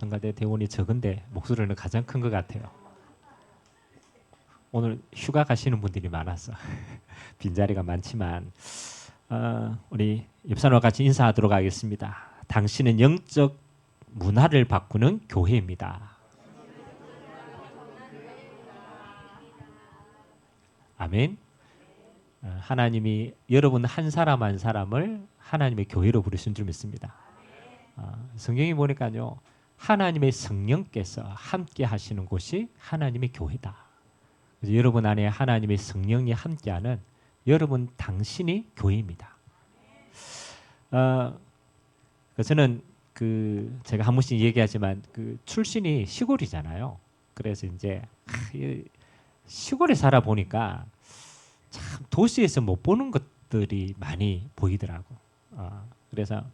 청가대 대원이 적은데 목소리는 가장 큰 것 같아요. 오늘 휴가 가시는 분들이 많아서 빈자리가 많지만 우리 옆사람과 같이 인사하도록 하겠습니다. 당신은 영적 문화를 바꾸는 교회입니다. 아멘. 하나님이 여러분 한 사람 한 사람을 하나님의 교회로 부르신 줄 믿습니다. 성경이 보니까요, 하나님의 성령께서 함께 하시는 곳이 하나님의 교회다. 그래서 여러분 안에 하나님의 성령이 함께하는 여러분 당신이 교회입니다. 저는 제가 한 번씩 얘기하지만 출신이 시골이잖아요. 그래서 이제 시골에 살아 보니까 참 도시에서 못 보는 것들이 많이 보이더라고. 그래서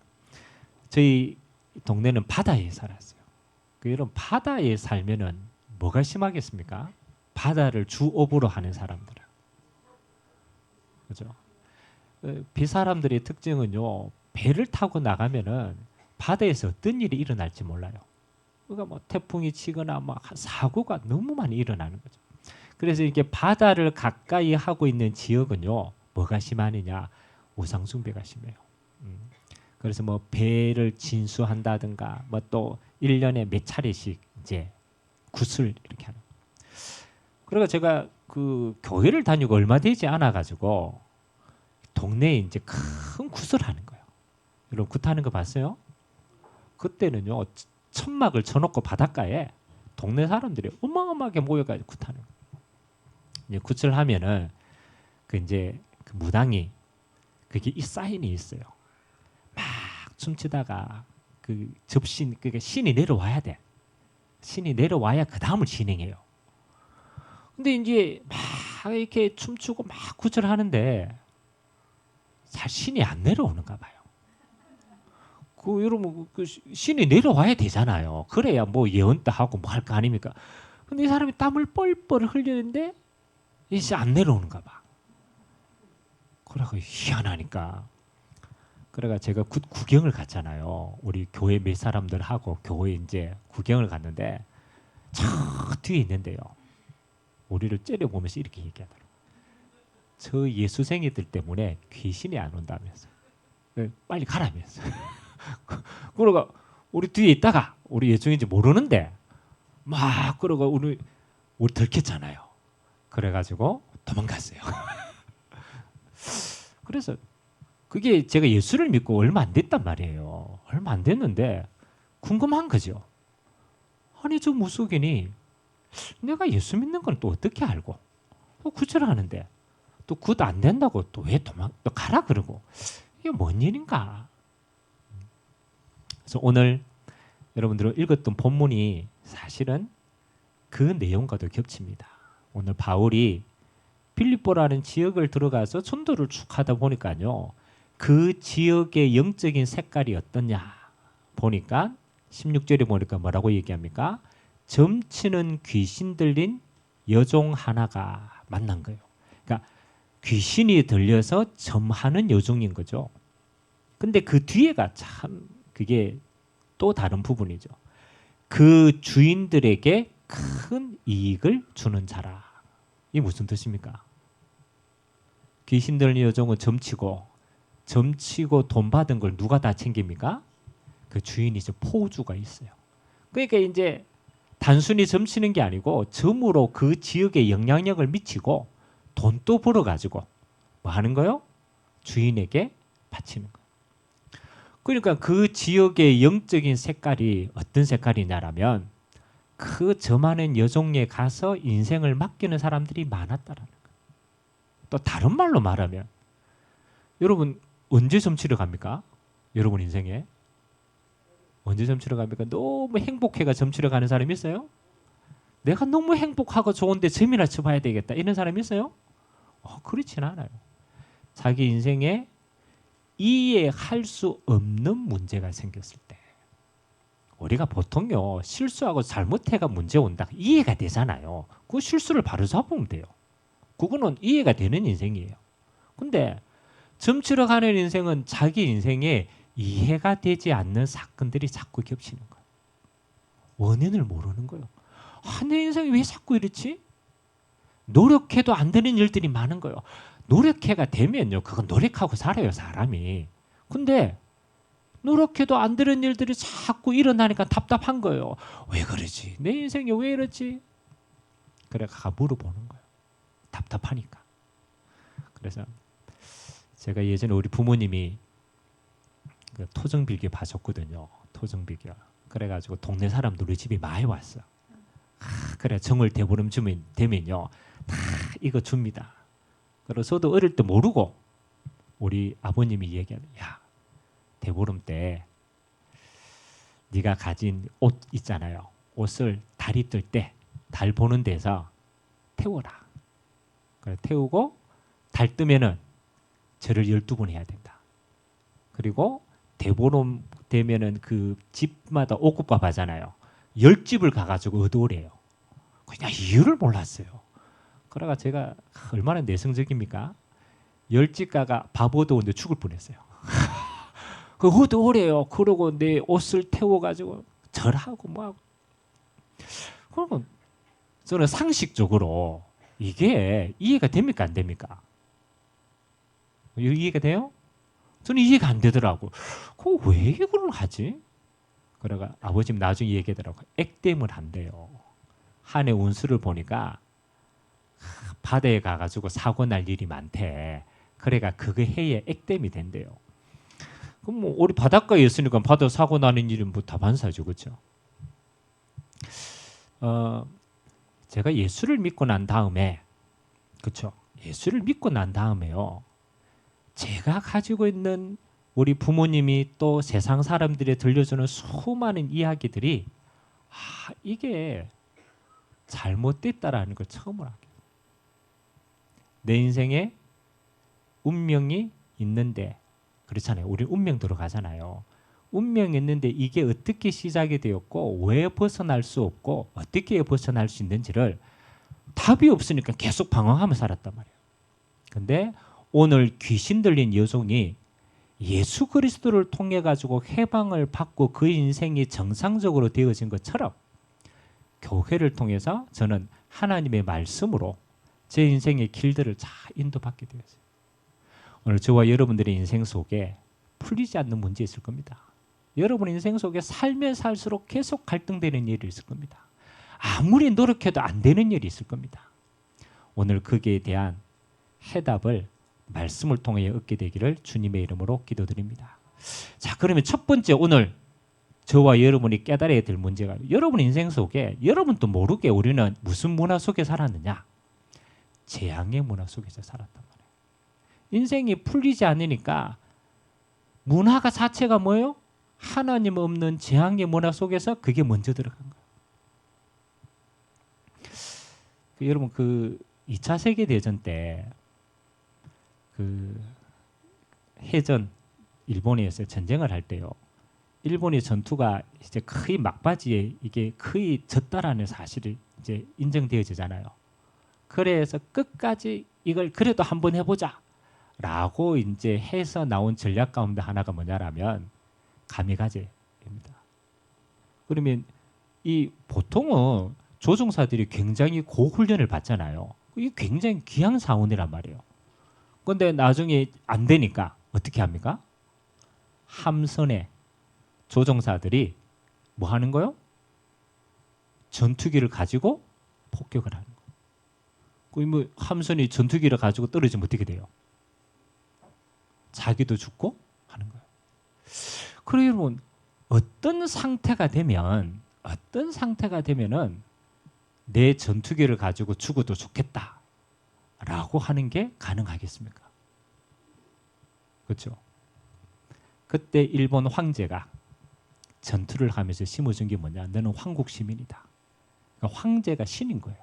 저희 동네는 바다에 살았어요. 이런 바다에 살면은 뭐가 심하겠습니까? 바다를 주업으로 하는 사람들은, 그죠? 비 사람들의 특징은요, 배를 타고 나가면은 바다에서 어떤 일이 일어날지 몰라요. 그러니까 뭐 태풍이 치거나 막 사고가 너무 많이 일어나는 거죠. 그래서 이렇게 바다를 가까이 하고 있는 지역은요, 뭐가 심하느냐? 우상숭배가 심해요. 그래서 뭐 배를 진수한다든가 뭐 또 1년에 몇 차례씩 이제 굿을 이렇게 하는. 그러니까 제가 교회를 다니고 얼마 되지 않아 가지고 동네에 이제 큰 굿을 하는 거예요. 여러분 굿 하는 거 봤어요? 그때는요, 천막을 쳐놓고 바닷가에 동네 사람들이 어마어마하게 모여가지고 굿하는 거예요. 이제 굿을 하면은 이제 무당이 그게 이 사인이 있어요. 막 춤추다가 그러니까 신이 내려와야 돼. 신이 내려와야 그 다음을 진행해요. 근데 이제 막 이렇게 춤추고 막 굿을 하는데 잘 신이 안 내려오는가 봐요. 여러분 신이 내려와야 되잖아요. 그래야 뭐 예언도 하고 뭐 할 거 아닙니까? 근데 이 사람이 땀을 뻘뻘 흘리는데 이제 안 내려오는가 봐. 그래가 희한하니까. 그래가 제가 굿 구경을 갔잖아요. 우리 교회 몇 사람들하고 교회 이제 구경을 갔는데 저 뒤에 있는데요, 우리를 째려보면서 이렇게 얘기하더라고요. 저 예수생이들 때문에 귀신이 안 온다면서. 빨리 가라면서. 그러가 우리 뒤에 있다가 우리 예수인지 모르는데 막 그러가 우리 들켰잖아요. 그래가지고 도망갔어요. 그래서 그게 제가 예수를 믿고 얼마 안 됐단 말이에요. 얼마 안 됐는데 궁금한 거죠. 아니 저 무속인이 내가 예수 믿는 건 또 어떻게 알고 구제를 하는데 또 굿 안 된다고 또 왜 또 가라 그러고, 이게 뭔 일인가. 그래서 오늘 여러분들 읽었던 본문이 사실은 그 내용과도 겹칩니다. 오늘 바울이 빌립보라는 지역을 들어가서 전도를 쭉 하다 보니까요, 그 지역의 영적인 색깔이 어떠냐 보니까 16절에 보니까 뭐라고 얘기합니까? 점치는 귀신 들린 여종 하나가 만난 거예요. 그러니까 귀신이 들려서 점하는 여종인 거죠. 근데 그 뒤에가 참 그게 또 다른 부분이죠. 그 주인들에게 큰 이익을 주는 자라. 이게 무슨 뜻입니까? 귀신 들린 여종은 점치고 돈 받은 걸 누가 다 챙깁니까? 그 주인이죠. 포주가 있어요. 그러니까 이제 단순히 점치는 게 아니고 점으로 그 지역에 영향력을 미치고 돈도 벌어가지고 뭐 하는 거요? 주인에게 바치는 거예요. 그러니까 그 지역의 영적인 색깔이 어떤 색깔이냐라면 그 점하는 여종에 가서 인생을 맡기는 사람들이 많았다라는 거예요. 또 다른 말로 말하면 여러분 언제 점치러 갑니까? 여러분 인생에 언제 점치러 갑니까? 너무 행복해가 점치러 가는 사람이 있어요? 내가 너무 행복하고 좋은데 점이나 쳐봐야 되겠다 이런 사람이 있어요? 그렇진 않아요. 자기 인생에 이해할 수 없는 문제가 생겼을 때, 우리가 보통요 실수하고 잘못해가 문제 온다 이해가 되잖아요. 그 실수를 바로 잡으면 돼요. 그거는 이해가 되는 인생이에요. 근데 점치러 가는 인생은 자기 인생에 이해가 되지 않는 사건들이 자꾸 겹치는 거예요. 원인을 모르는 거예요. 내 인생이 왜 자꾸 이렇지? 노력해도 안 되는 일들이 많은 거예요. 노력해가 되면요, 그건 노력하고 살아요, 사람이. 근데 노력해도 안 되는 일들이 자꾸 일어나니까 답답한 거예요. 왜 그러지? 내 인생이 왜 이러지? 그래 가 물어보는 거예요. 답답하니까. 그래서 제가 예전에 우리 부모님이 그 토정비교 봐줬거든요. 토정비교. 그래가지고 동네 사람들 우리 집에 많이 왔어. 그래 정월 대보름 주면 되면요, 다 이거 줍니다. 그래서 저도 어릴 때 모르고 우리 아버님이 얘기하는, 야 대보름 때 네가 가진 옷 있잖아요. 옷을 달이 뜰 때 달 보는 데서 태워라. 그래 태우고 달 뜨면은 절을 12번 해야 된다. 그리고 대보름 되면은 그 집마다 오곡밥 하잖아요. 10집을 가가지고 얻어오래요. 그냥 이유를 몰랐어요. 그래가 제가 얼마나 내성적입니까? 10집 가가 밥 얻어오는데 죽을 뻔했어요. 그 얻어오래요. 그러고 내 옷을 태워가지고 절하고 뭐하고. 그러고 저는 상식적으로 이게 이해가 됩니까 안 됩니까? 이해가 돼요? 저는 이해가 안 되더라고. 그거 왜 이걸 하지? 그래가 아버님 나중에 얘기하더라고. 액땜을 한대요. 한 해 운수를 보니까 바다에 가가지고 사고 날 일이 많대. 그래가 그거 해에 액땜이 된대요. 그럼 뭐 우리 바닷가에 있으니까 바다 사고 나는 일은 뭐 다반사죠, 그렇죠? 제가 예수를 믿고 난 다음에, 그렇죠? 예수를 믿고 난 다음에요. 제가 가지고 있는 우리 부모님이 또 세상 사람들이 들려주는 수많은 이야기들이 이게 잘못됐다라는 걸 처음으로 알게 돼요. 내 인생에 운명이 있는데, 그렇잖아요. 우리 운명 들어가잖아요. 운명이 있는데 이게 어떻게 시작이 되었고 왜 벗어날 수 없고 어떻게 벗어날 수 있는지를 답이 없으니까 계속 방황하며 살았단 말이에요. 근데 오늘 귀신 들린 여종이 예수 그리스도를 통해 가지고 해방을 받고 그 인생이 정상적으로 되어진 것처럼 교회를 통해서 저는 하나님의 말씀으로 제 인생의 길들을 잘 인도받게 되었어요. 오늘 저와 여러분들의 인생 속에 풀리지 않는 문제 있을 겁니다. 여러분 인생 속에 살면 살수록 계속 갈등되는 일이 있을 겁니다. 아무리 노력해도 안 되는 일이 있을 겁니다. 오늘 거기에 대한 해답을 말씀을 통해 얻게 되기를 주님의 이름으로 기도드립니다. 자, 그러면 첫 번째 오늘 저와 여러분이 깨달아야 될 문제가, 여러분 인생 속에 여러분도 모르게 우리는 무슨 문화 속에 살았느냐? 재앙의 문화 속에서 살았단 말이에요. 인생이 풀리지 않으니까 문화가 자체가 뭐예요? 하나님 없는 재앙의 문화 속에서 그게 먼저 들어간 거예요. 여러분 그 2차 세계대전 때 그 해전 일본에서 전쟁을 할 때요. 일본의 전투가 이제 거의 막바지에 이게 거의 졌다라는 사실이 이제 인정되어지잖아요. 그래서 끝까지 이걸 그래도 한번 해보자라고 이제 해서 나온 전략 가운데 하나가 뭐냐라면 가미가제입니다. 그러면 이 보통은 조종사들이 굉장히 고훈련을 받잖아요. 이게 굉장히 귀한 사원이란 말이에요. 그런데 나중에 안 되니까 어떻게 합니까? 함선에 조종사들이 뭐 하는 거요? 전투기를 가지고 폭격을 하는 거예요. 뭐 함선이 전투기를 가지고 떨어지면 어떻게 돼요? 자기도 죽고 하는 거예요. 그러면 여러분 어떤 상태가 되면은 내 전투기를 가지고 죽어도 좋겠다라고 하는 게 가능하겠습니까? 그렇죠? 그때 일본 황제가 전투를 하면서 심어준 게 뭐냐? 너는 황국 시민이다. 그러니까 황제가 신인 거예요.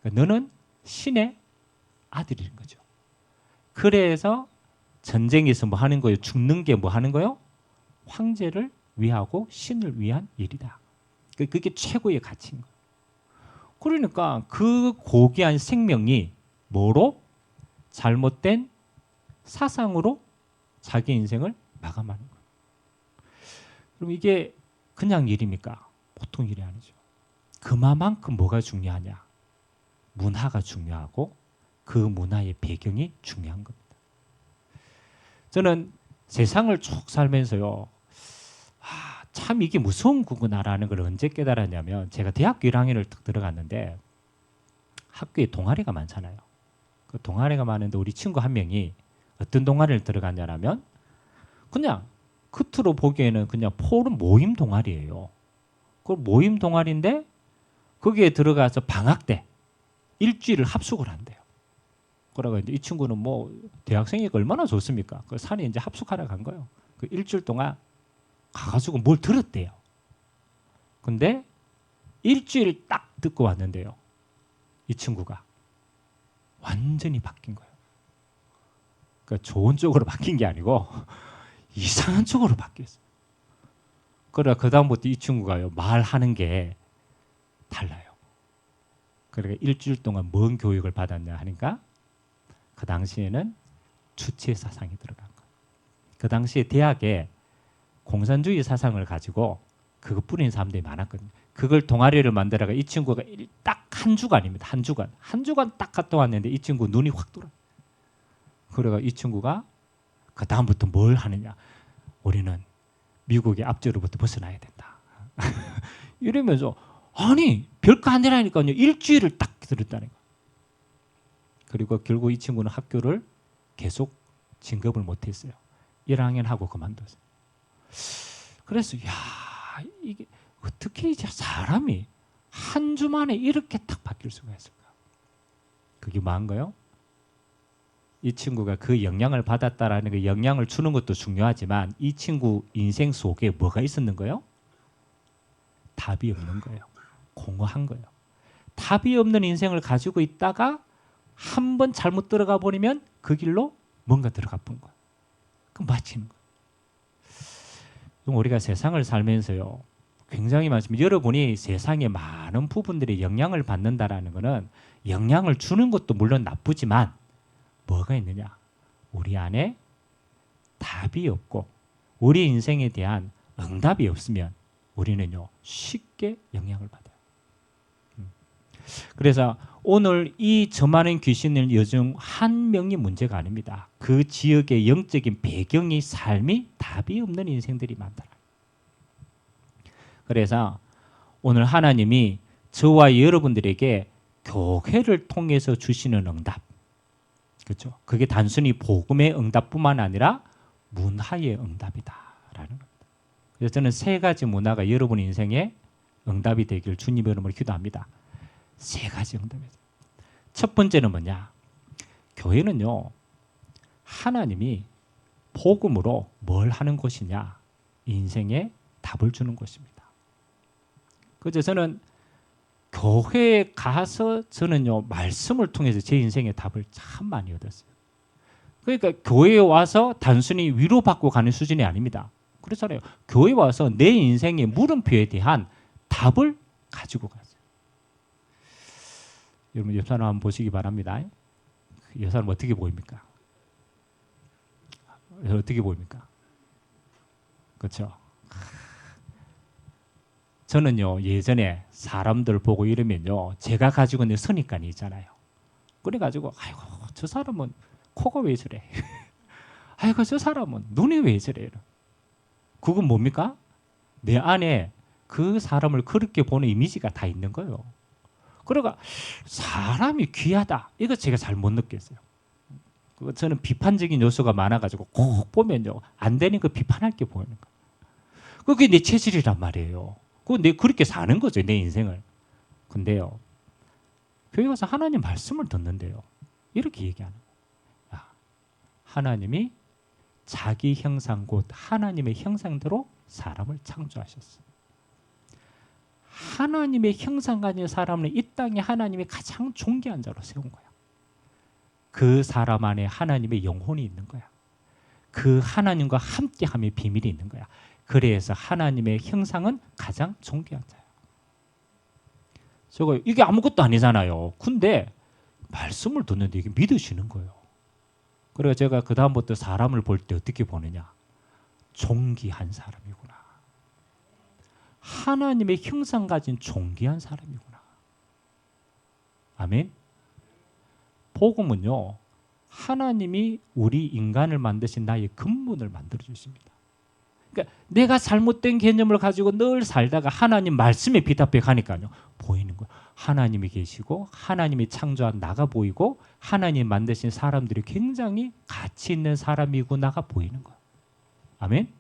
그러니까 너는 신의 아들인 거죠. 그래서 전쟁에서 뭐 하는 거예요? 죽는 게 뭐 하는 거예요? 황제를 위하고 신을 위한 일이다. 그게 최고의 가치인 거예요. 그러니까 그 고귀한 생명이 뭐로? 잘못된 사상으로 자기 인생을 마감하는 거예요. 그럼 이게 그냥 일입니까? 보통 일이 아니죠. 그만큼 뭐가 중요하냐? 문화가 중요하고 그 문화의 배경이 중요한 겁니다. 저는 세상을 쭉 살면서요, 참 이게 무서운 거구나라는 걸 언제 깨달았냐면, 제가 대학교 1학년을 딱 들어갔는데 학교에 동아리가 많잖아요. 그 동아리가 많은데 우리 친구 한 명이 어떤 동아리를 들어갔냐면, 그냥 겉으로 보기에는 그냥 포럼 모임 동아리예요. 그 모임 동아리인데 거기에 들어가서 방학 때 일주일을 합숙을 한대요. 그러고 이제 이 친구는 뭐 대학생이니까 얼마나 좋습니까? 그 산에 이제 합숙하러 간 거예요. 그 일주일 동안 가가지고 뭘 들었대요. 근데 일주일 딱 듣고 왔는데요, 이 친구가 완전히 바뀐 거예요. 그러니까 좋은 쪽으로 바뀐 게 아니고 이상한 쪽으로 바뀌었어요. 그러다 그 다음부터 이 친구가요, 말하는 게 달라요. 그러니까 일주일 동안 뭔 교육을 받았냐 하니까 그 당시에는 주체 사상이 들어간 거예요. 그 당시에 대학에 공산주의 사상을 가지고 그거 뿌리는 사람들이 많았거든요. 그걸 동아리를 만들어가 이 친구가 딱 한 주간입니다. 한 주간 딱 갔다 왔는데 이 친구 눈이 확 돌아. 그래가 이 친구가 그 다음부터 뭘 하느냐? 우리는 미국의 압제로부터 벗어나야 된다. 이러면서 아니 별거 아니라니까요. 일주일을 딱 들었다는 거. 그리고 결국 이 친구는 학교를 계속 진급을 못했어요. 1학년 하고 그만뒀어요. 그래서 야, 이게 어떻게 이제 사람이 한 주 만에 이렇게 딱 바뀔 수가 있을까? 그게 뭔가요? 이 친구가 그 영향을 받았다라는 그 영향을 주는 것도 중요하지만 이 친구 인생 속에 뭐가 있었는 거예요? 답이 없는 거예요. 공허한 거예요. 답이 없는 인생을 가지고 있다가 한 번 잘못 들어가 버리면 그 길로 뭔가 들어가 본 거예요. 그럼 마치는 거예요. 우리가 세상을 살면서요, 굉장히 많지만 여러분이 세상의 많은 부분들이 영향을 받는다라는 것은 영향을 주는 것도 물론 나쁘지만 뭐가 있느냐? 우리 안에 답이 없고 우리 인생에 대한 응답이 없으면 우리는요 쉽게 영향을 받아요. 그래서 오늘 이 저 많은 귀신을 여중 한 명이 문제가 아닙니다. 그 지역의 영적인 배경이 삶이 답이 없는 인생들이 많더라. 그래서 오늘 하나님이 저와 여러분들에게 교회를 통해서 주시는 응답, 그렇죠? 그게 단순히 복음의 응답뿐만 아니라 문화의 응답이다라는 겁니다. 그래서 저는 세 가지 문화가 여러분 인생에 응답이 되길 주님의 이름으로 기도합니다. 세 가지 응답이죠. 첫 번째는 뭐냐? 교회는요, 하나님이 복음으로 뭘 하는 곳이냐? 인생에 답을 주는 곳입니다. 그래서 저는 교회에 가서 저는요 말씀을 통해서 제 인생의 답을 참 많이 얻었어요. 그러니까 교회에 와서 단순히 위로받고 가는 수준이 아닙니다. 그렇잖아요. 교회에 와서 내 인생의 물음표에 대한 답을 가지고 갔어요. 여러분 옆 사람 한번 보시기 바랍니다. 옆 사람 어떻게 보입니까? 어떻게 보입니까? 그렇죠. 저는요 예전에 사람들 보고 이러면요 제가 가지고 있는 선입관이 있잖아요. 그래가지고 아이고 저 사람은 코가 왜 저래? 아이고 저 사람은 눈이 왜 저래? 그건 뭡니까? 내 안에 그 사람을 그렇게 보는 이미지가 다 있는 거예요. 그러니까 사람이 귀하다 이거 제가 잘 못 느꼈어요. 저는 비판적인 요소가 많아가지고 꼭 보면요 안 되는 거 비판할 게 보이는 거. 그게 내 체질이란 말이에요. 내 그렇게 사는 거죠 내 인생을. 근데요 교회 가서 하나님 말씀을 듣는데요 이렇게 얘기하는 거예요. 하나님이 자기 형상 곧 하나님의 형상대로 사람을 창조하셨어요. 하나님의 형상 가진 사람은 이 땅에 하나님이 가장 존귀한 자로 세운 거야. 그 사람 안에 하나님의 영혼이 있는 거야. 그 하나님과 함께함의 비밀이 있는 거야. 그래서 하나님의 형상은 가장 존귀한 자예요. 저거 이게 아무것도 아니잖아요. 근데 말씀을 듣는데 이게 믿으시는 거예요. 그래서 제가 그 다음부터 사람을 볼 때 어떻게 보느냐? 존귀한 사람이구나. 하나님의 형상 가진 존귀한 사람이구나. 아멘. 복음은요, 하나님이 우리 인간을 만드신 나의 근본을 만들어 주십니다. 그러니까 내가 잘못된 개념을 가지고 늘 살다가 하나님 말씀에 비답해 가니까요, 보이는 거예요. 하나님이 계시고 하나님이 창조한 나가 보이고 하나님 만드신 사람들이 굉장히 가치 있는 사람이구나가 보이는 거예요. 아멘.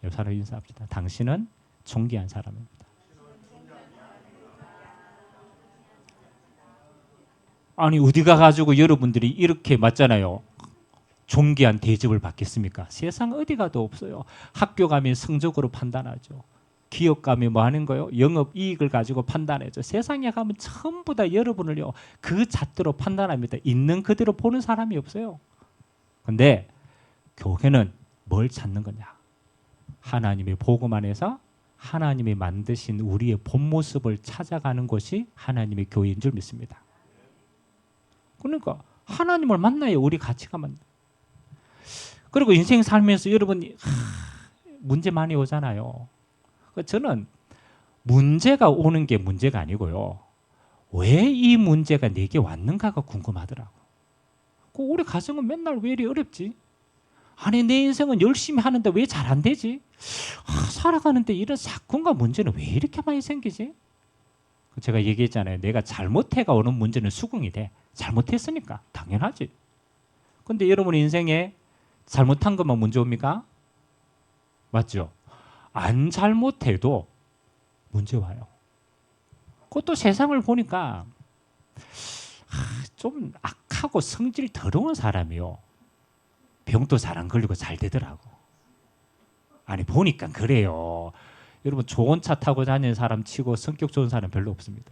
옆 사람 인사합시다. 당신은 존귀한 사람입니다. 아니 어디 가가지고 여러분들이 이렇게 맞잖아요. 존귀한 대접을 받겠습니까? 세상 어디 가도 없어요. 학교 가면 성적으로 판단하죠. 기업 가면 뭐 하는 거요? 영업 이익을 가지고 판단하죠. 세상에 가면 전부 다 여러분을요, 그 잣대로 판단합니다. 있는 그대로 보는 사람이 없어요. 근데 교회는 뭘 찾는 거냐? 하나님의 복음 안에서 하나님이 만드신 우리의 본 모습을 찾아가는 것이 하나님의 교회인 줄 믿습니다. 그러니까 하나님을 만나야 우리 가치가 만나. 그리고 인생 살면서 여러분이 문제 많이 오잖아요. 저는 문제가 오는 게 문제가 아니고요, 왜 이 문제가 내게 왔는가가 궁금하더라고. 우리 가정은 맨날 왜 이리 어렵지? 아니 내 인생은 열심히 하는데 왜 잘 안 되지? 살아가는데 이런 사건과 문제는 왜 이렇게 많이 생기지? 제가 얘기했잖아요. 내가 잘못해가 오는 문제는 수긍이 돼. 잘못했으니까 당연하지. 근데 여러분 인생에 잘못한 것만 문제 옵니까? 맞죠? 안 잘못해도 문제 와요. 그것도 세상을 보니까 좀 악하고 성질 더러운 사람이요, 병도 잘 안 걸리고 잘 되더라고. 아니 보니까 그래요. 여러분 좋은 차 타고 다니는 사람 치고 성격 좋은 사람 별로 없습니다.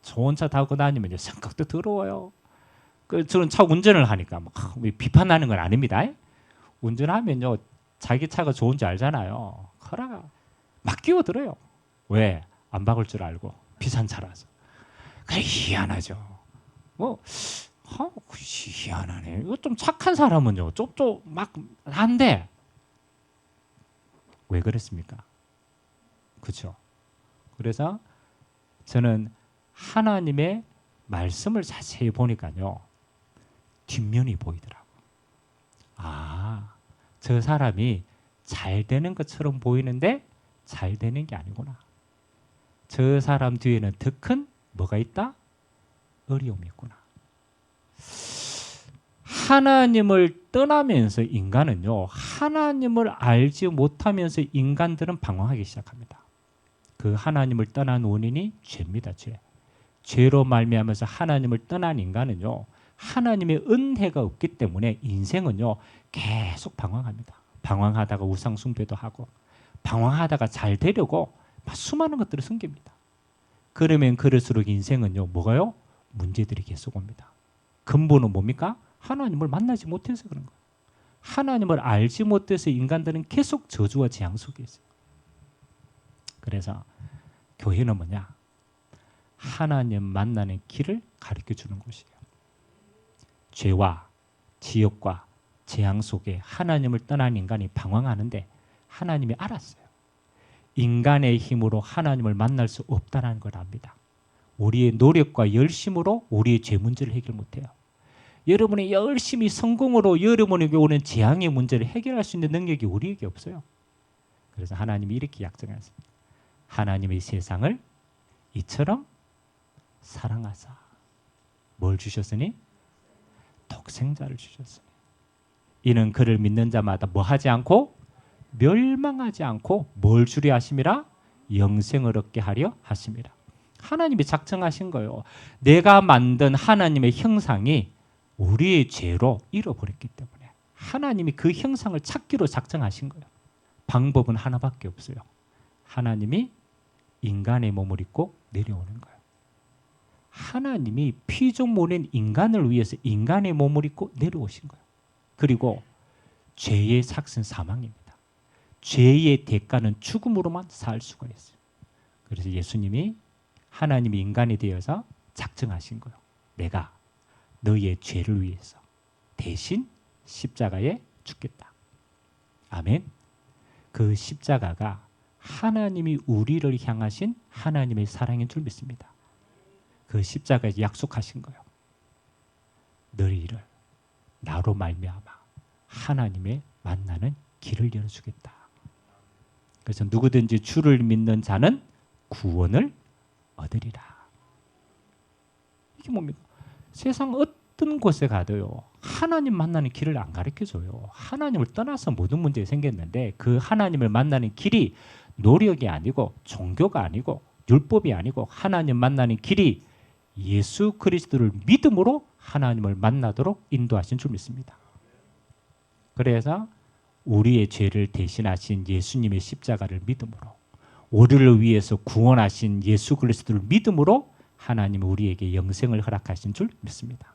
좋은 차 타고 다니면 성격도 더러워요. 저는 차 운전을 하니까 막 비판하는 건 아닙니다. 운전하면요, 자기 차가 좋은지 알잖아요. 그러나 막 끼어들어요. 왜? 안 박을 줄 알고 비싼 차라서. 그래 희한하죠. 희한하네. 이거 좀 착한 사람은요, 좀 막 한데 왜 그랬습니까? 그렇죠. 그래서 저는 하나님의 말씀을 자세히 보니까요, 뒷면이 보이더라고. 저 사람이 잘 되는 것처럼 보이는데 잘 되는 게 아니구나. 저 사람 뒤에는 더 큰 뭐가 있다? 어려움이 있구나. 하나님을 떠나면서 인간은요, 하나님을 알지 못하면서 인간들은 방황하기 시작합니다. 그 하나님을 떠난 원인이 죄입니다. 죄로 말미암아서 하나님을 떠난 인간은요, 하나님의 은혜가 없기 때문에 인생은요 계속 방황합니다. 방황하다가 우상 숭배도 하고, 방황하다가 잘 되려고 막 수많은 것들을 숨깁니다. 그러면 그럴수록 인생은요 뭐가요? 문제들이 계속 옵니다. 근본은 뭡니까? 하나님을 만나지 못해서 그런 거예요. 하나님을 알지 못해서 인간들은 계속 저주와 재앙 속에 있어요. 그래서 교회는 뭐냐? 하나님 만나는 길을 가르쳐 주는 곳이에요. 죄와 지옥과 재앙 속에 하나님을 떠난 인간이 방황하는데 하나님이 알았어요. 인간의 힘으로 하나님을 만날 수 없다는 걸 압니다. 우리의 노력과 열심으로 우리의 죄 문제를 해결 못해요. 여러분이 열심히 성공으로 여러분에게 오는 재앙의 문제를 해결할 수 있는 능력이 우리에게 없어요. 그래서 하나님이 이렇게 약정하셨습니다. 하나님의 세상을 이처럼 사랑하사. 뭘 주셨으니? 독생자를 주셨으니. 이는 그를 믿는 자마다 뭐 하지 않고 멸망하지 않고 뭘 주려 하심이라? 영생을 얻게 하려 하심이라. 하나님이 작정하신 거예요. 내가 만든 하나님의 형상이 우리의 죄로 잃어버렸기 때문에 하나님이 그 형상을 찾기로 작정하신 거예요. 방법은 하나밖에 없어요. 하나님이 인간의 몸을 입고 내려오는 거예요. 하나님이 피조물인 인간을 위해서 인간의 몸을 입고 내려오신 거예요. 그리고 죄의 삭은 사망입니다. 죄의 대가는 죽음으로만 살 수가 있어요. 그래서 예수님이 하나님이 인간이 되어서 작정하신 거예요. 내가 너의 죄를 위해서 대신 십자가에 죽겠다. 아멘. 그 십자가가 하나님이 우리를 향하신 하나님의 사랑인 줄 믿습니다. 그 십자가에서 약속하신 거예요. 너희를 나로 말미암아 하나님의 만나는 길을 열어주겠다. 그래서 누구든지 주를 믿는 자는 구원을 얻으리라. 이게 뭡니까? 세상 어떤 곳에 가도요, 하나님 만나는 길을 안 가르쳐줘요. 하나님을 떠나서 모든 문제가 생겼는데 그 하나님을 만나는 길이 노력이 아니고 종교가 아니고 율법이 아니고 하나님 만나는 길이 예수 그리스도를 믿음으로 하나님을 만나도록 인도하신 줄 믿습니다. 그래서 우리의 죄를 대신하신 예수님의 십자가를 믿음으로, 우리를 위해서 구원하신 예수 그리스도를 믿음으로 하나님은 우리에게 영생을 허락하신 줄 믿습니다.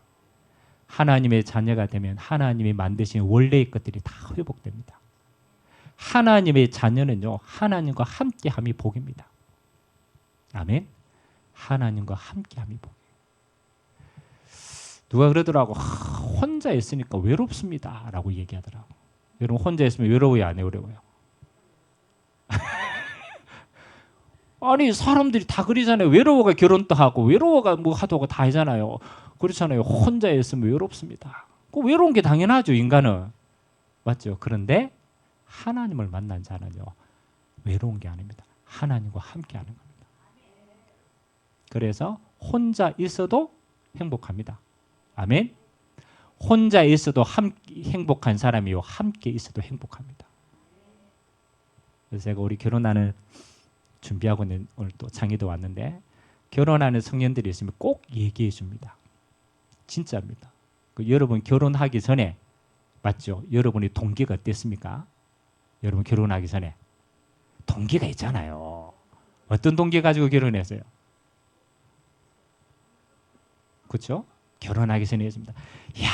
하나님의 자녀가 되면 하나님이 만드신 원래의 것들이 다 회복됩니다. 하나님의 자녀는요, 하나님과 함께함이 복입니다. 아멘. 하나님과 함께함이 복. 누가 그러더라고, 혼자 있으니까 외롭습니다 라고 얘기하더라고. 여러분 혼자 있으면 외로워요, 안 외로워요? 아니 사람들이 다 그러잖아요. 외로워가 결혼도 하고 외로워가 뭐 하도 다 하잖아요. 그렇잖아요. 혼자 있으면 외롭습니다. 그 외로운 게 당연하죠, 인간은. 맞죠? 그런데 하나님을 만난 자는요, 외로운 게 아닙니다. 하나님과 함께하는 겁니다. 그래서 혼자 있어도 행복합니다. 아멘. 혼자 있어도 행복한 사람이요, 함께 있어도 행복합니다. 그래서 제가 우리 결혼하는 준비하고 있는, 오늘 또 창의도 왔는데 결혼하는 성년들이 있으면 꼭 얘기해 줍니다. 진짜입니다. 여러분 결혼하기 전에, 맞죠? 여러분의 동기가 어땠습니까? 여러분 결혼하기 전에 동기가 있잖아요. 어떤 동기 가지고 결혼했어요? 그렇죠? 결혼하기 전에 했습니다. 야,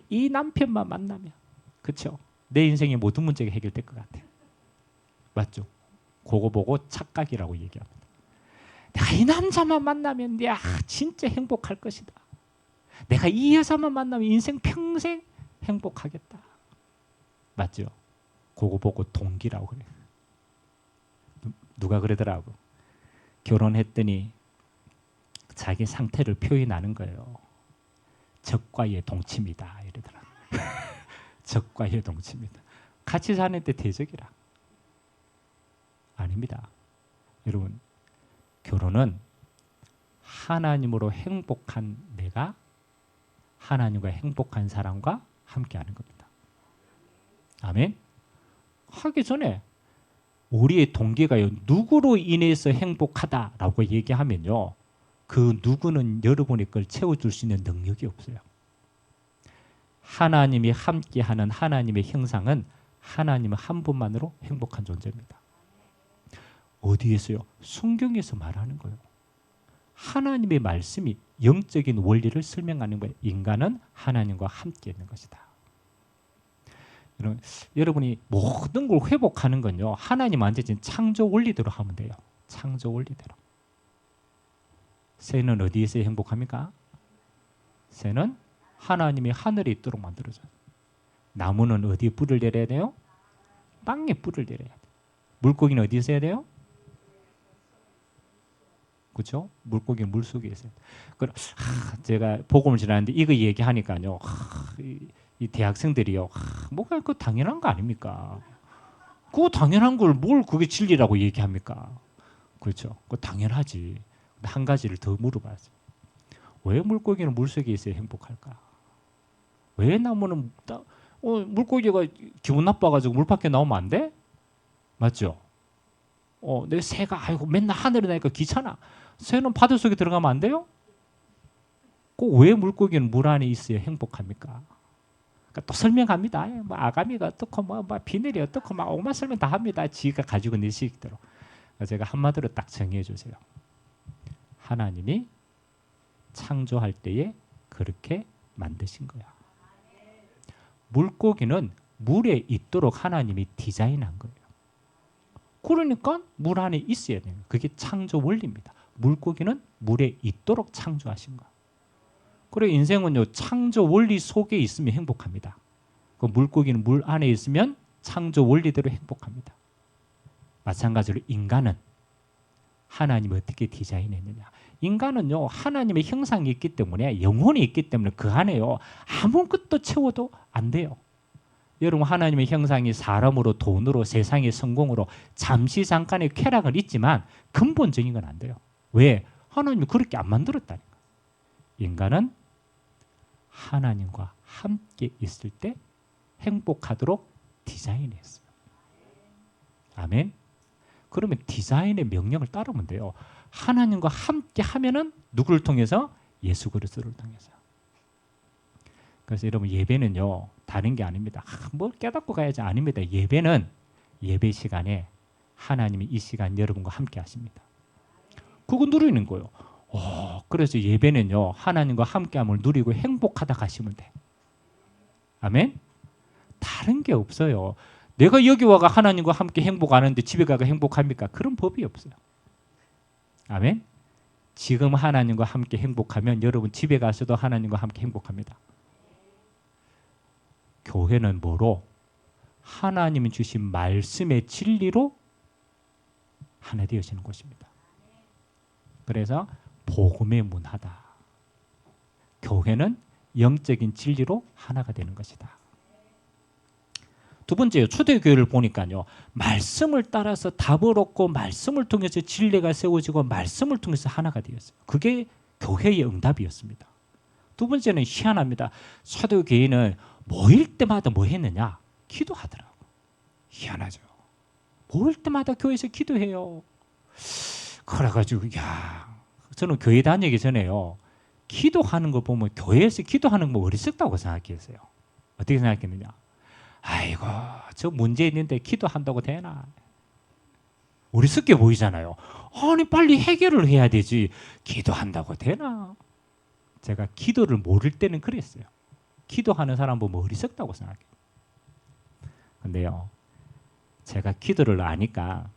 이 남편만 만나면, 그렇죠? 내 인생의 모든 문제가 해결될 것 같아요. 맞죠? 그거 보고 착각이라고 얘기합니다. 내가 이 남자만 만나면 야, 진짜 행복할 것이다. 내가 이 여자만 만나면 인생 평생 행복하겠다. 맞죠? 그거 보고 동기라고 그래요. 누가 그러더라고. 결혼했더니 자기 상태를 표현하는 거예요. 적과의 동침이다 이러더라. 적과의 동침이다. 같이 사는데 대적이라. 아닙니다. 여러분, 결혼은 하나님으로 행복한 내가 하나님과 행복한 사람과 함께하는 겁니다. 아멘. 하기 전에 우리의 동기가요, 누구로 인해서 행복하다라고 얘기하면요, 그 누구는 여러분의 걸 채워줄 수 있는 능력이 없어요. 하나님이 함께하는 하나님의 형상은 하나님 한 분만으로 행복한 존재입니다. 어디에서요? 성경에서 말하는 거예요. 하나님의 말씀이 영적인 원리를 설명하는 거예요. 인간은 하나님과 함께 있는 것이다. 여러분이 모든 걸 회복하는 건요, 하나님한테 진 창조 원리대로 하면 돼요. 창조 원리대로. 새는 어디에서 행복합니까? 새는 하나님이 하늘에 있도록 만들어줘요. 나무는 어디에 뿌리를 내려야 돼요? 땅에 뿌리를 내려야 돼요. 물고기는 어디에서 해야 돼요? 그렇죠? 물고기는 물속에 있어요. 제가 복음을 전하는데 이거 얘기하니까요, 이 대학생들이요, 뭐가 그 당연한 거 아닙니까? 그거 당연한 걸 뭘 그게 진리라고 얘기합니까? 그렇죠? 그거 당연하지. 한 가지를 더 물어봐야죠. 왜 물고기는 물속에 있어야 행복할까? 왜 나무는 물고기가 기분 나빠가지고 물 밖에 나오면 안 돼? 맞죠? 내 새가 아이고 맨날 하늘에 나니까 귀찮아. 새는 바다 속에 들어가면 안 돼요? 꼭 왜 물고기는 물 안에 있어야 행복합니까? 그러니까 또 설명합니다. 뭐 아가미가 어떻고 뭐 비늘이 어떻고 막 온갖 설명 다 합니다. 지가 가지고 내시기대로. 제가 한마디로 딱 정리해 주세요. 하나님이 창조할 때에 그렇게 만드신 거야. 물고기는 물에 있도록 하나님이 디자인한 거예요. 그러니까 물 안에 있어야 돼요. 그게 창조 원리입니다. 물고기는 물에 있도록 창조하신 거예요. 그래 인생은요, 창조 원리 속에 있으면 행복합니다. 그 물고기는 물 안에 있으면 창조 원리대로 행복합니다. 마찬가지로 인간은 하나님이 어떻게 디자인했느냐. 인간은요, 하나님의 형상이 있기 때문에, 영혼이 있기 때문에 그 안에요, 아무것도 채워도 안 돼요. 여러분, 하나님의 형상이 사람으로, 돈으로, 세상의 성공으로 잠시 잠깐의 쾌락은 있지만 근본적인 건 안 돼요. 왜? 하나님이 그렇게 안 만들었다니까. 인간은 하나님과 함께 있을 때 행복하도록 디자인했어요. 아멘. 그러면 디자인의 명령을 따르면 돼요. 하나님과 함께 하면은 누구를 통해서? 예수 그리스도를 통해서. 그래서 여러분, 예배는요, 다른 게 아닙니다. 뭘 깨닫고 가야지. 아닙니다. 예배는 예배 시간에 하나님이 이 시간 여러분과 함께 하십니다. 그거 누리는 거예요. 그래서 예배는요, 하나님과 함께함을 누리고 행복하다 가시면 돼. 아멘. 다른 게 없어요. 내가 여기 와가 하나님과 함께 행복 안 하는데 집에 가가 행복합니까? 그런 법이 없어요. 아멘. 지금 하나님과 함께 행복하면 여러분 집에 가서도 하나님과 함께 행복합니다. 교회는 뭐로? 하나님이 주신 말씀의 진리로 하나 되어지는 곳입니다. 그래서 복음의 문화다. 교회는 영적인 진리로 하나가 되는 것이다. 두 번째요, 초대교회를 보니까요, 말씀을 따라서 답을 얻고 말씀을 통해서 진리가 세워지고 말씀을 통해서 하나가 되었어요. 그게 교회의 응답이었습니다. 두 번째는 희한합니다. 초대교회는 모일 때마다 뭐 했느냐? 기도하더라고. 희한하죠. 모일 때마다 교회에서 기도해요. 그래가지고 저는 교회 다니기 전에요, 기도하는 거 보면 교회에서 기도하는 거 어리석다고 생각했어요. 어떻게 생각했느냐? 아이고, 저 문제 있는데 기도한다고 되나? 어리석게 보이잖아요. 아니, 빨리 해결을 해야 되지. 기도한다고 되나? 제가 기도를 모를 때는 그랬어요. 기도하는 사람 보면 어리석다고 생각해요. 근데요, 제가 기도를 아니까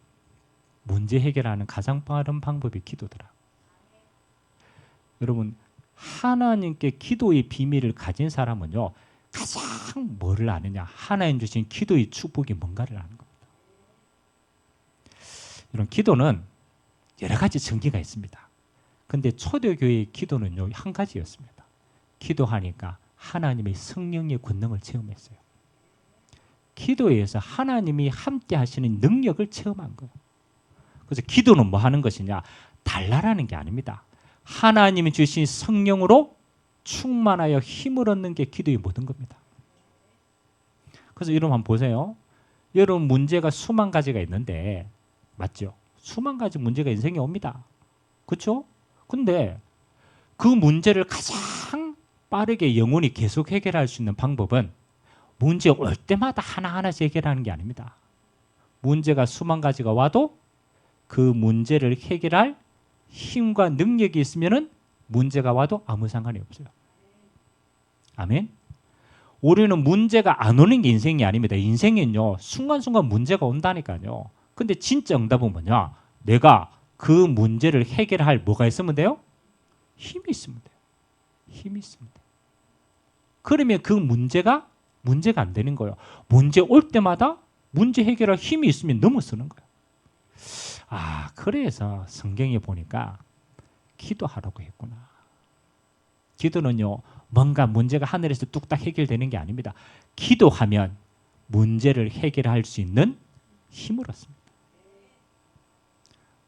문제 해결하는 가장 빠른 방법이 기도더라. 여러분, 하나님께 기도의 비밀을 가진 사람은요, 가장 뭐를 아느냐? 하나님 주신 기도의 축복이 뭔가를 아는 겁니다. 이런 기도는 여러 가지 전기가 있습니다. 근데 초대교회의 기도는요, 한 가지였습니다. 기도하니까 하나님의 성령의 권능을 체험했어요. 기도에서 하나님이 함께 하시는 능력을 체험한 거예요. 그래서 기도는 뭐 하는 것이냐? 달라라는 게 아닙니다. 하나님이 주신 성령으로 충만하여 힘을 얻는 게 기도의 모든 겁니다. 그래서 여러분 한번 보세요. 여러분 문제가 수만 가지가 있는데, 맞죠? 수만 가지 문제가 인생에 옵니다. 그렇죠? 근데 그 문제를 가장 빠르게 영원히 계속 해결할 수 있는 방법은 문제 올 때마다 하나하나씩 해결하는 게 아닙니다. 문제가 수만 가지가 와도 그 문제를 해결할 힘과 능력이 있으면은 문제가 와도 아무 상관이 없어요. 아멘. 우리는 문제가 안 오는 게 인생이 아닙니다. 인생은요, 순간순간 문제가 온다니까요. 근데 진짜 응답은 뭐냐? 내가 그 문제를 해결할 뭐가 있으면 돼요? 힘이 있으면 돼요. 힘이 있으면 돼요. 그러면 그 문제가 안 되는 거예요. 문제 올 때마다 문제 해결할 힘이 있으면 넘어서는 거예요. 그래서 성경에 보니까 기도하라고 했구나. 기도는요, 뭔가 문제가 하늘에서 뚝딱 해결되는 게 아닙니다. 기도하면 문제를 해결할 수 있는 힘을 얻습니다.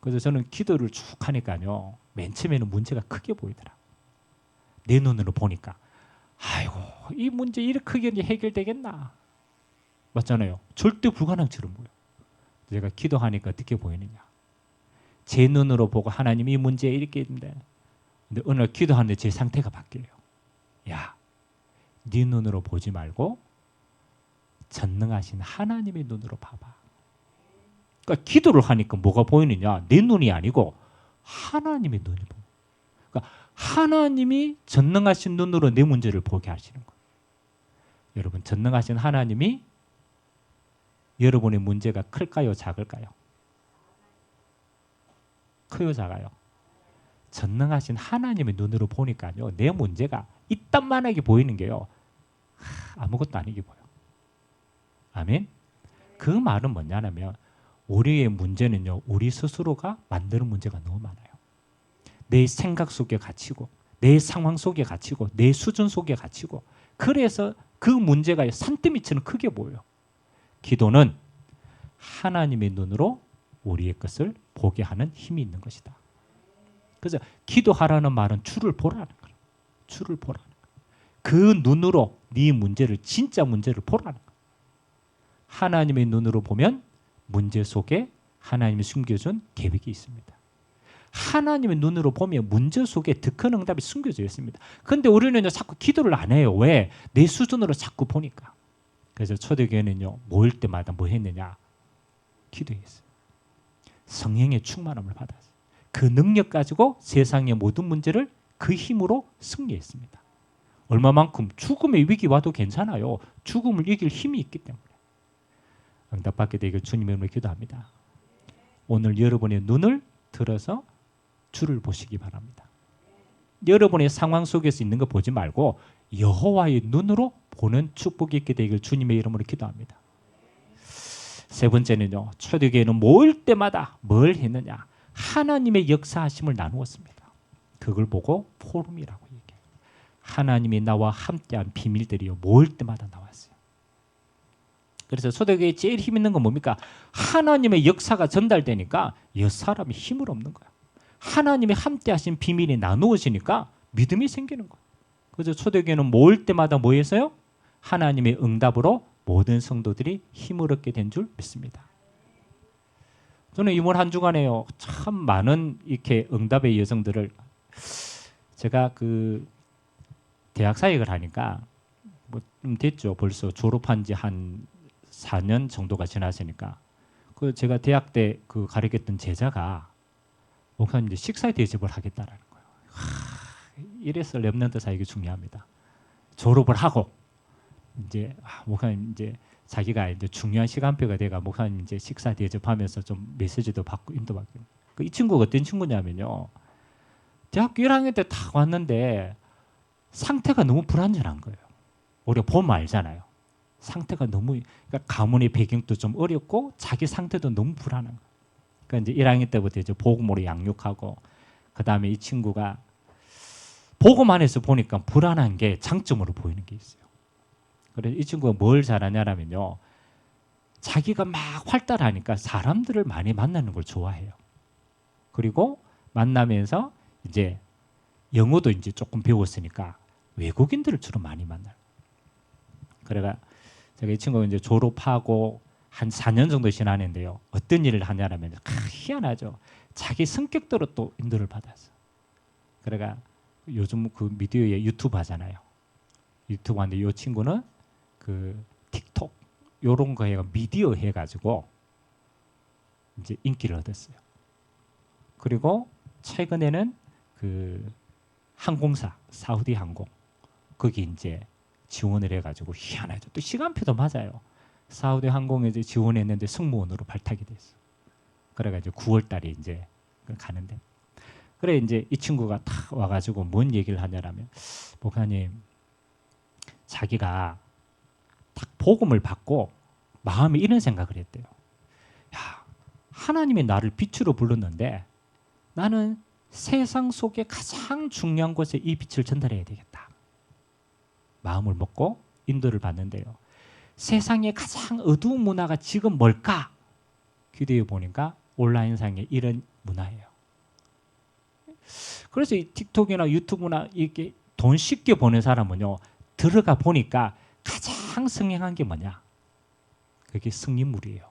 그래서 저는 기도를 쭉 하니까요, 맨 처음에는 문제가 크게 보이더라. 내 눈으로 보니까 아이고, 이 문제 이렇게 크게 해결되겠나? 맞잖아요. 절대 불가능처럼 보여. 제가 기도하니까 어떻게 보이느냐? 제 눈으로 보고 하나님 이 문제 이렇게 있는데, 근데 어느 날 기도하는데 제 상태가 바뀌어요. 야, 네 눈으로 보지 말고 전능하신 하나님의 눈으로 봐봐. 그러니까 기도를 하니까 뭐가 보이느냐? 내 눈이 아니고 하나님의 눈이 보여. 그러니까 하나님이 전능하신 눈으로 내 문제를 보게 하시는 거예요. 여러분, 전능하신 하나님이 여러분의 문제가 클까요? 작을까요? 커요? 작아요? 전능하신 하나님의 눈으로 보니까요, 내 문제가 이딴만하게 보이는 게요, 아무것도 아니게 보여. 아멘? 그 말은 뭐냐면 우리의 문제는요, 우리 스스로가 만드는 문제가 너무 많아요. 내 생각 속에 갇히고, 내 상황 속에 갇히고, 내 수준 속에 갇히고, 그래서 그 문제가 산더미처럼 크게 보여요. 기도는 하나님의 눈으로 우리의 것을 보게 하는 힘이 있는 것이다. 그래서 기도하라는 말은 주를 보라는 거예요. 주를 보라는 거예요. 그 눈으로 네 문제를, 진짜 문제를 보라는 거예요. 하나님의 눈으로 보면 문제 속에 하나님이 숨겨준 계획이 있습니다. 하나님의 눈으로 보면 문제 속에 더 큰 응답이 숨겨져 있습니다. 그런데 우리는 자꾸 기도를 안 해요. 왜? 내 수준으로 자꾸 보니까. 그래서 초대교회는요, 모일 때마다 뭐 했느냐? 기도했어요. 성령의 충만함을 받았어요. 그 능력 가지고 세상의 모든 문제를 그 힘으로 승리했습니다. 얼마만큼? 죽음의 위기 와도 괜찮아요. 죽음을 이길 힘이 있기 때문에. 응답받게 되길 주님의 이름으로 기도합니다. 오늘 여러분의 눈을 들어서 주를 보시기 바랍니다. 여러분의 상황 속에서 있는 거 보지 말고 여호와의 눈으로 보는 축복이 있게 되길 주님의 이름으로 기도합니다. 세 번째는요, 초대교회는 모일 때마다 뭘 했느냐? 하나님의 역사하심을 나누었습니다. 그걸 보고 포럼이라고 얘기해요. 하나님이 나와 함께한 비밀들이요, 모일 때마다 나왔어요. 그래서 초대교회에 제일 힘 있는 건 뭡니까? 하나님의 역사가 전달되니까 이 사람이 힘을 없는 거야. 하나님이 함께하신 비밀이 나누어지니까 믿음이 생기는 거야. 그래서 초대교회는 모일 때마다 뭐 했어요? 하나님의 응답으로 모든 성도들이 힘을 얻게 된 줄 믿습니다. 저는 이번 한 주간에요, 참 많은 이렇게 응답의 여정들을, 제가 그 대학 사역을 하니까 뭐 좀 됐죠. 벌써 졸업한 지 한 4년 정도가 지났으니까, 그 제가 대학 때 그 가르쳤던 제자가 목사님 이제 식사 대접을 하겠다라는 거예요. 이래서 렘넌트 사역이 중요합니다. 졸업을 하고 이제 목사님 이제 자기가 이제 중요한 시간표가 돼가 목사님 이제 식사 대접하면서 좀 메시지도 받고 인도받고. 이 친구가 어떤 친구냐면요, 대학교 1학년 때 딱 왔는데 상태가 너무 불안전한 거예요. 우리가 보면 알잖아요. 상태가 너무, 그러니까 가문의 배경도 좀 어렵고 자기 상태도 너무 불안한 거예요. 그러니까 이제 1학년 때부터 이제 복음으로 양육하고, 그 다음에 이 친구가 복음 안에서 보니까 불안한 게 장점으로 보이는 게 있어요. 그래서 이 친구가 뭘 잘하냐면요, 자기가 막 활달하니까 사람들을 많이 만나는 걸 좋아해요. 그리고 만나면서 이제 영어도 이제 조금 배웠으니까 외국인들을 주로 많이 만나요. 그래가 제가 이 친구가 이제 졸업하고 한 4년 정도 지났는데요, 어떤 일을 하냐면 희한하죠. 자기 성격대로 또 인도를 받았어. 그래가 요즘 그 미디어에 유튜브 하잖아요. 유튜브 하는데 이 친구는 그 틱톡 요런 거 해가 미디어 해가지고 이제 인기를 얻었어요. 그리고 최근에는 그 항공사 사우디 항공 거기 이제 지원을 해가지고 희한하죠. 또 시간표도 맞아요. 사우디 항공에 이제 지원했는데 승무원으로 발탁이 됐어. 그래가지고 9월달에 이제 가는데, 그래 이제 이 친구가 탁 와가지고 뭔 얘기를 하냐라면, 목사님, 자기가 딱 복음을 받고 마음에 이런 생각을 했대요. 야, 하나님이 나를 빛으로 불렀는데 나는 세상 속에 가장 중요한 곳에 이 빛을 전달해야 되겠다. 마음을 먹고 인도를 받는데요, 세상에 가장 어두운 문화가 지금 뭘까? 기도해 보니까 온라인상에 이런 문화예요. 그래서 이 틱톡이나 유튜브나 이렇게 돈 쉽게 버는 사람은요, 들어가 보니까 가장 성행한 게 뭐냐? 그게 승리물이에요.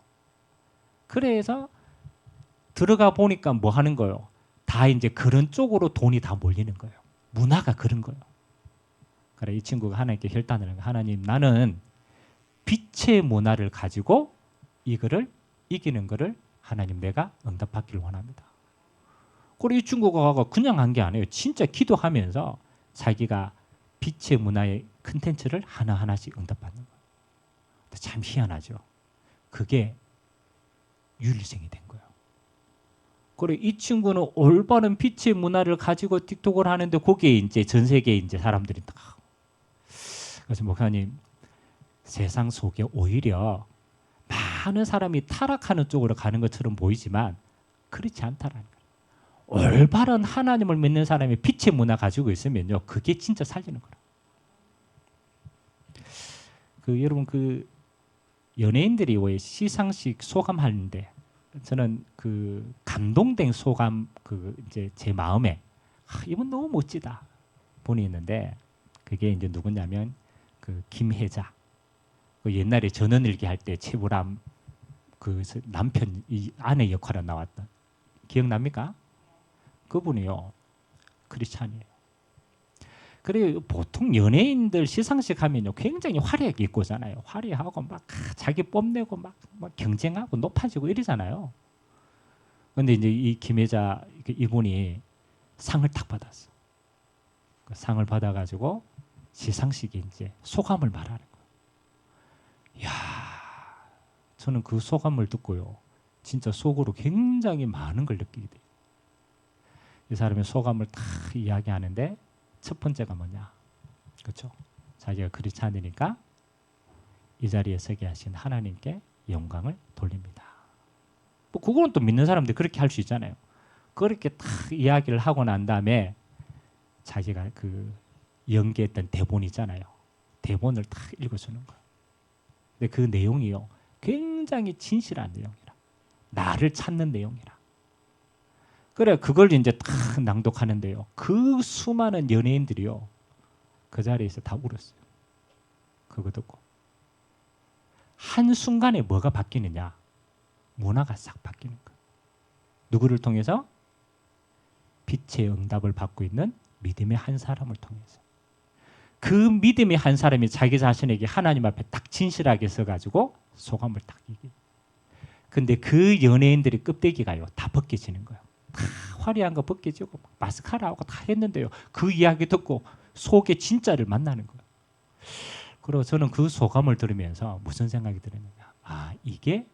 그래서 들어가 보니까 뭐 하는 거예요? 다 이제 그런 쪽으로 돈이 다 몰리는 거예요. 문화가 그런 거예요. 그래 이 친구가 하나님께 혈단을 한 거예요. 하나님, 나는 빛의 문화를 가지고 이거를 이기는 거를 하나님 내가 응답받기를 원합니다. 그리고 이 친구가 그냥 한 게 아니에요. 진짜 기도하면서 자기가 빛의 문화의 컨텐츠를 하나하나씩 응답받는 거예요. 참 희한하죠. 그게 유일생이 된 거예요. 그리고 이 친구는 올바른 빛의 문화를 가지고 틱톡을 하는데 거기에 이제 전 세계에 이제 사람들이 다. 그래서 목사님, 세상 속에 오히려 많은 사람이 타락하는 쪽으로 가는 것처럼 보이지만 그렇지 않다라는 거예요. 올바른 하나님을 믿는 사람이 빛의 문화 가지고 있으면요, 그게 진짜 살리는 거예요. 여러분 연예인들이 왜 시상식 소감하는데 저는 감동된 소감 이제 제 마음에 이분 너무 멋지다 분이 있는데 그게 이제 누구냐면 김혜자. 옛날에 전원일기 할 때 최불암 남편 아내 역할에 나왔던 기억납니까? 그분이요 크리스찬이에요. 그래요. 보통 연예인들 시상식 하면요 굉장히 화려하게 입고 오잖아요. 화려하고 막 자기 뽐내고 막 경쟁하고 높아지고 이러잖아요. 그런데 이제 이 김혜자 이분이 상을 딱 받았어. 그 상을 받아가지고 시상식에 이제 소감을 말하는 거예요. 이야, 저는 그 소감을 듣고요 진짜 속으로 굉장히 많은 걸 느끼게 돼요. 이 사람의 소감을 다 이야기하는데 첫 번째가 뭐냐? 그렇죠? 자기가 크리스찬이니까 이 자리에 서게 하신 하나님께 영광을 돌립니다. 뭐 그거는 또 믿는 사람들이 그렇게 할 수 있잖아요. 그렇게 딱 이야기를 하고 난 다음에 자기가 연기했던 대본 있잖아요. 대본을 딱 읽어주는 거예요. 근데 그 내용이요 굉장히 진실한 내용이라, 나를 찾는 내용이라. 그래 그걸 이제 딱 낭독하는데요. 그 수많은 연예인들이요 그 자리에서 다 울었어요. 그거 듣고 한순간에 뭐가 바뀌느냐? 문화가 싹 바뀌는 거예요. 누구를 통해서? 빛의 응답을 받고 있는 믿음의 한 사람을 통해서. 그 믿음의 한 사람이 자기 자신에게 하나님 앞에 딱 진실하게 서가지고 소감을 딱 얘기해요. 근데 그 연예인들의 껍데기가요 다 벗겨지는 거예요. 다 화려한 거 벗겨지고 마스카라 하고 다 했는데요 그 이야기 듣고 속에 진짜를 만나는 거예요. 그리고 저는 그 소감을 들으면서 무슨 생각이 들었느냐? 이게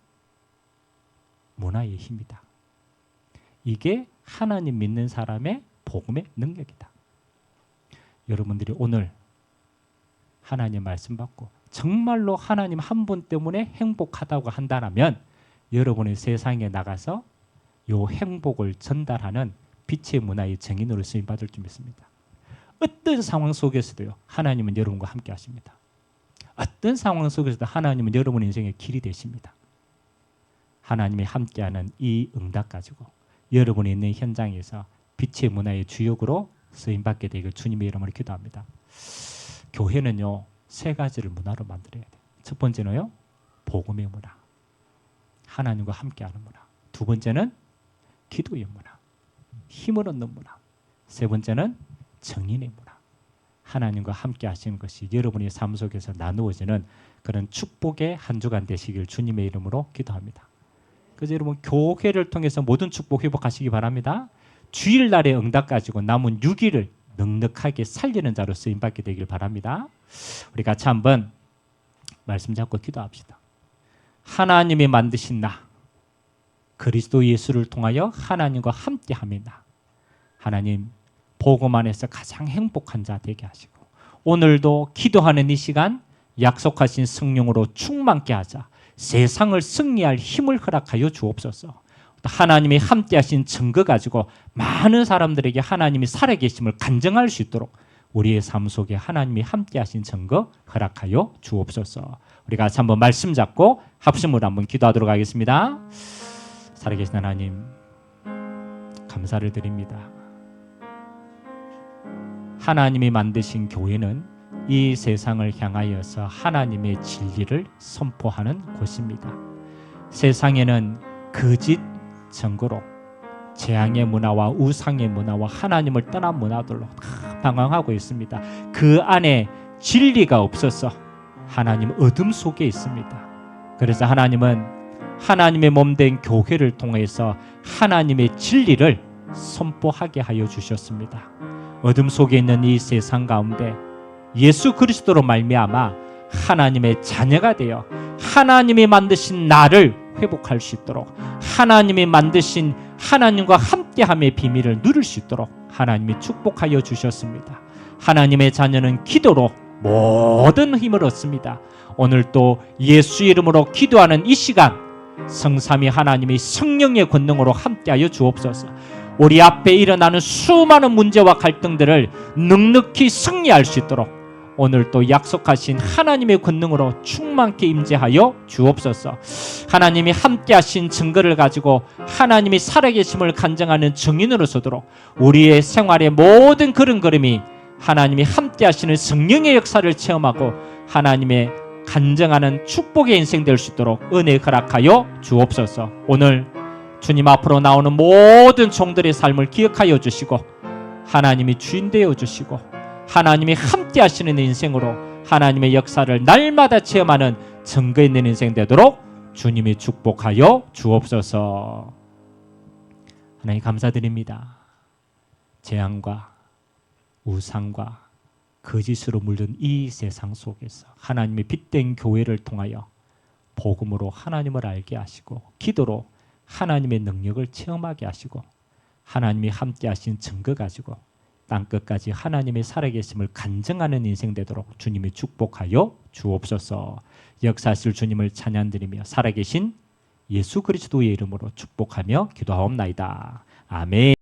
문화의 힘이다. 이게 하나님 믿는 사람의 복음의 능력이다. 여러분들이 오늘 하나님 말씀 받고 정말로 하나님 한 분 때문에 행복하다고 한다면 여러분의 세상에 나가서 요 행복을 전달하는 빛의 문화의 증인으로 쓰임받을 줄 믿습니다. 어떤 상황 속에서도요 하나님은 여러분과 함께 하십니다. 어떤 상황 속에서도 하나님은 여러분 인생의 길이 되십니다. 하나님이 함께하는 이 응답 가지고 여러분이 있는 현장에서 빛의 문화의 주역으로 쓰임받게 되길 주님의 이름으로 기도합니다. 교회는요 3가지를 문화로 만들어야 돼요. 첫 번째는요 복음의 문화, 하나님과 함께하는 문화. 두 번째는 기도의 문화, 힘을 얻는 문화. 세 번째는 정인의 문화, 하나님과 함께 하시는 것이 여러분의 삶 속에서 나누어지는 그런 축복의 한 주간 되시길 주님의 이름으로 기도합니다. 그래서 여러분 교회를 통해서 모든 축복 회복하시기 바랍니다. 주일날의 응답 가지고 남은 6일을 넉넉하게 살리는 자로 쓰임받게 되길 바랍니다. 우리 같이 한번 말씀 잡고 기도합시다. 하나님이 만드신 나 그리스도 예수를 통하여 하나님과 함께합니다. 하나님 복음 안에서 가장 행복한 자 되게 하시고 오늘도 기도하는 이 시간 약속하신 성령으로 충만케 하자 세상을 승리할 힘을 허락하여 주옵소서. 하나님이 함께하신 증거 가지고 많은 사람들에게 하나님이 살아계심을 간증할 수 있도록 우리의 삶 속에 하나님이 함께하신 증거 허락하여 주옵소서. 우리가 같이 한번 말씀 잡고 합심으로 한번 기도하도록 하겠습니다. 살아계신 하나님 감사를 드립니다. 하나님이 만드신 교회는 이 세상을 향하여서 하나님의 진리를 선포하는 곳입니다. 세상에는 거짓 증거로 재앙의 문화와 우상의 문화와 하나님을 떠난 문화들로 다 방황하고 있습니다. 그 안에 진리가 없어서 하나님 어둠 속에 있습니다. 그래서 하나님은 하나님의 몸된 교회를 통해서 하나님의 진리를 선포하게 하여 주셨습니다. 어둠 속에 있는 이 세상 가운데 예수 그리스도로 말미암아 하나님의 자녀가 되어 하나님이 만드신 나를 회복할 수 있도록 하나님이 만드신 하나님과 함께함의 비밀을 누릴 수 있도록 하나님이 축복하여 주셨습니다. 하나님의 자녀는 기도로 모든 힘을 얻습니다. 오늘 또 예수 이름으로 기도하는 이 시간 성삼위 하나님이 성령의 권능으로 함께하여 주옵소서. 우리 앞에 일어나는 수많은 문제와 갈등들을 넉넉히 승리할 수 있도록 오늘 또 약속하신 하나님의 권능으로 충만케 임재하여 주옵소서. 하나님이 함께하신 증거를 가지고 하나님이 살아계심을 간증하는 증인으로 서도록 우리의 생활의 모든 걸음걸음이 하나님이 함께하시는 성령의 역사를 체험하고 하나님의 간증하는 축복의 인생 될 수 있도록 은혜 허락하여 주옵소서. 오늘 주님 앞으로 나오는 모든 종들의 삶을 기억하여 주시고 하나님이 주인 되어 주시고 하나님이 함께 하시는 인생으로 하나님의 역사를 날마다 체험하는 증거 있는 인생 되도록 주님이 축복하여 주옵소서. 하나님 감사드립니다. 재앙과 우상과 거짓으로 물든 이 세상 속에서 하나님의 빛된 교회를 통하여 복음으로 하나님을 알게 하시고 기도로 하나님의 능력을 체험하게 하시고 하나님이 함께 하신 증거 가지고 땅끝까지 하나님의 살아계심을 간증하는 인생 되도록 주님이 축복하여 주옵소서. 역사하실 주님을 찬양드리며 살아계신 예수 그리스도의 이름으로 축복하며 기도하옵나이다. 아멘.